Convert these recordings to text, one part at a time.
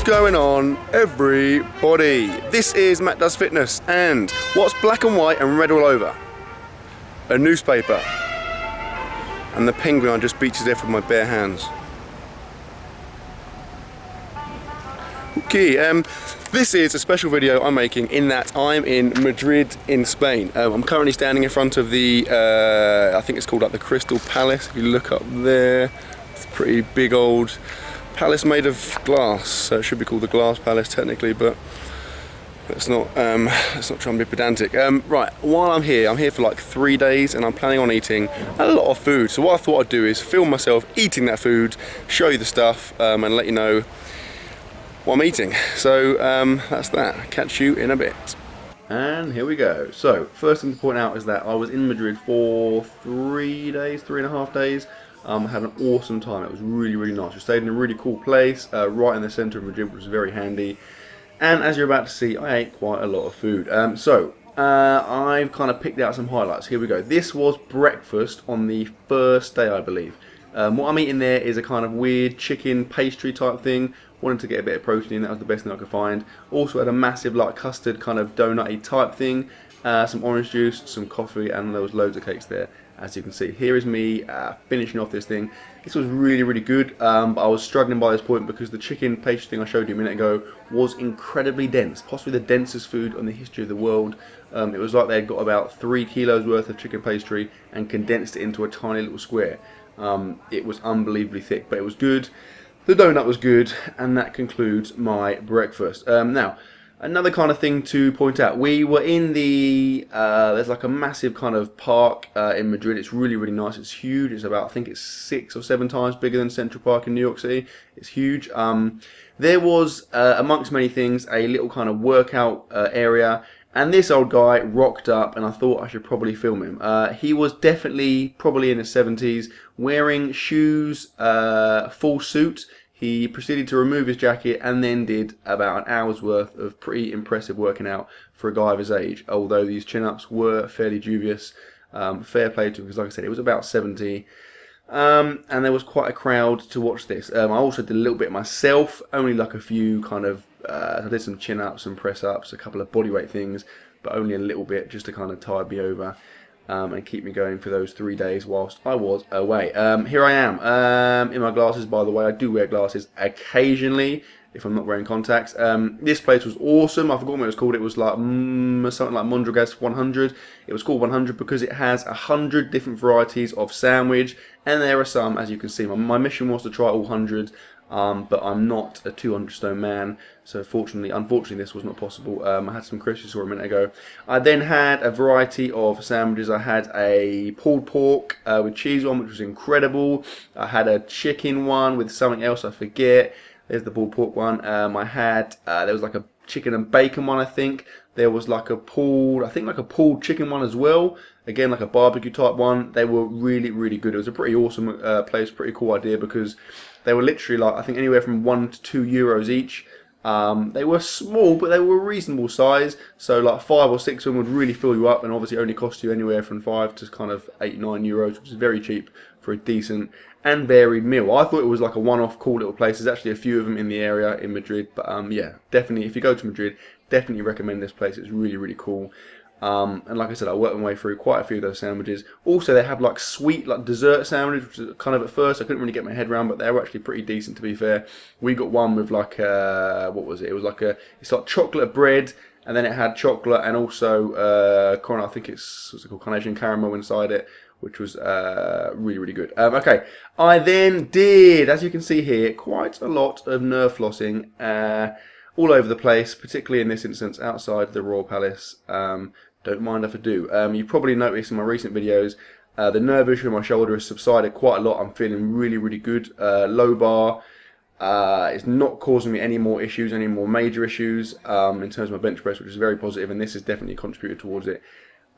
What's going on, everybody? This is MattDoesFitness, and what's black and white and red all over? A newspaper. And the penguin I just beat to death with my bare hands. Okay, this is a special video I'm making in that I'm in Madrid in Spain. I'm currently standing in front of the, I think it's called like the Crystal Palace. If you look up there, it's a pretty big old palace made of glass, so it should be called the Glass Palace technically, but let's not try and be pedantic. Right, while I'm here for like 3 days, and I'm planning on eating a lot of food. So what I thought I'd do is film myself eating that food, show you the stuff, and let you know what I'm eating. So that's that. Catch you in a bit. And here we go. So first thing to point out is that I was in Madrid for 3.5 days. I had an awesome time. It was really nice. We stayed in a really cool place right in the centre of Madrid, which was very handy. And as you're about to see, I ate quite a lot of food. I've kind of picked out some highlights. Here we go. This was breakfast on the first day, I believe. What I'm eating there is a kind of weird chicken pastry type thing. Wanted to get a bit of protein in. That was the best thing I could find. Also had a massive like custard kind of donutty type thing. Some orange juice, some coffee, and there was loads of cakes there. As you can see, here is me finishing off this thing. This was really good, but I was struggling by this point because the chicken pastry thing I showed you a minute ago was incredibly dense, possibly the densest food on the history of the world. It was like they'd got about 3 kilos worth of chicken pastry and condensed it into a tiny little square. It was unbelievably thick, but it was good. The donut was good, and that concludes my breakfast. Now, another kind of thing to point out, we were in the, there's like a massive kind of park in Madrid. It's really nice. It's huge. It's about, I think it's 6 or 7 times bigger than Central Park in New York City. It's huge. There was, amongst many things, a little kind of workout area. And this old guy rocked up, and I thought I should probably film him. He was definitely probably in his 70s, wearing shoes, full suit. He proceeded to remove his jacket and then did about an hour's worth of pretty impressive working out for a guy of his age. Although these chin-ups were fairly dubious. Fair play to him, because like I said, it was about 70. And there was quite a crowd to watch this. I also did a little bit myself, only like a few kind of, I did some chin-ups, some press-ups, a couple of bodyweight things, but only a little bit just to kind of tide me over and keep me going for those 3 days whilst I was away. Here I am in my glasses, by the way. I do wear glasses occasionally if I'm not wearing contacts. This place was awesome. I forgot what it was called. It was like something like Mondragas 100. It was called 100 because it has 100 different varieties of sandwich, and there are some, as you can see. My mission was to try all 100. But I'm not a 200 stone man, so unfortunately this was not possible. I had some crisps you saw a minute ago. I then had a variety of sandwiches. I had a pulled pork with cheese on, which was incredible. I had a chicken one with something else, I forget. There's the pulled pork one. I had, there was like a chicken and bacon one, I think. There was like a pulled chicken one as well. Again, like a barbecue type one. They were really good. It was a pretty awesome place, pretty cool idea, because they were literally like, I think anywhere from €1 to €2 each. They were small, but they were a reasonable size. So like 5 or 6 of them would really fill you up, and obviously only cost you anywhere from 5 to kind of €8-9, which is very cheap for a decent and varied meal. I thought it was like a one-off cool little place. There's actually a few of them in the area in Madrid, but yeah, definitely if you go to Madrid, definitely recommend this place. It's really cool. And like I said, I worked my way through quite a few of those sandwiches. Also, they have like sweet, like dessert sandwiches, which is kind of at first I couldn't really get my head around, but they were actually pretty decent, to be fair. We got one with like what was it? It was like it's like chocolate bread, and then it had chocolate and also I think it's what's it called, carnation caramel inside it, which was really good. Okay, I then did, as you can see here, quite a lot of nerve flossing all over the place, particularly in this instance outside the Royal Palace. Don't mind if I do. You've probably noticed in my recent videos, the nerve issue in my shoulder has subsided quite a lot. I'm feeling really good. Low bar is not causing me any more issues, any more major issues in terms of my bench press, which is very positive, and this has definitely contributed towards it.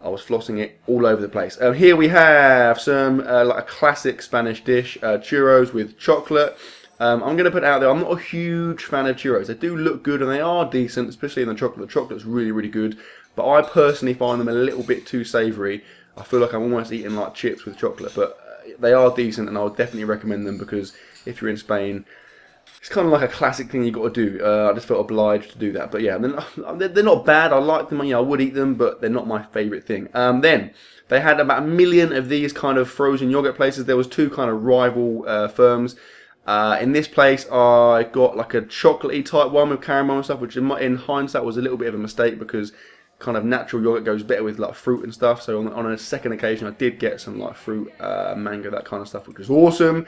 I was flossing it all over the place. Here we have some like a classic Spanish dish, churros with chocolate. I'm going to put it out there, I'm not a huge fan of churros. They do look good and they are decent, especially in the chocolate. The chocolate's really good, but I personally find them a little bit too savoury. I feel like I'm almost eating like chips with chocolate, but they are decent, and I would definitely recommend them, because if you're in Spain, it's kind of like a classic thing you got to do. I just felt obliged to do that. But yeah, they're not bad. I like them. I would eat them, but they're not my favourite thing. Then they had about 1 million of these kind of frozen yogurt places. There was two kind of rival firms. In this place, I got like a chocolatey type one with caramel and stuff, which in hindsight was a little bit of a mistake because kind of natural yogurt goes better with like fruit and stuff. So on a second occasion, I did get some like fruit, mango, that kind of stuff, which was awesome.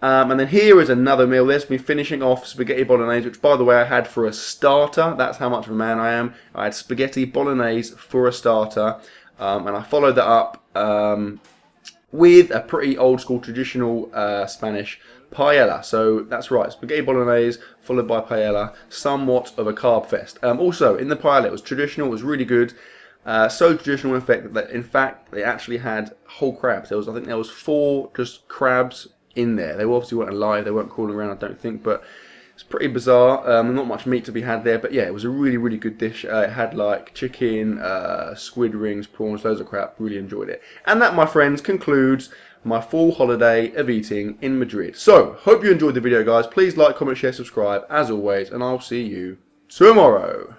And then here is another meal. There's me finishing off spaghetti bolognese, which by the way I had for a starter. That's how much of a man I am. I had spaghetti bolognese for a starter, and I followed that up with a pretty old school traditional Spanish paella. So that's right, spaghetti bolognese followed by paella, somewhat of a carb fest. Also in the paella, it was traditional, it was really good. So traditional in fact they actually had whole crabs. I think there was 4 just crabs in there. They obviously weren't alive, they weren't crawling around, I don't think, but it's pretty bizarre. Not much meat to be had there, but yeah, it was a really, really good dish. It had like chicken, squid rings, prawns, loads of crap. Really enjoyed it. And that, my friends, concludes my full holiday of eating in Madrid. So, hope you enjoyed the video, guys. Please like, comment, share, subscribe, as always, and I'll see you tomorrow.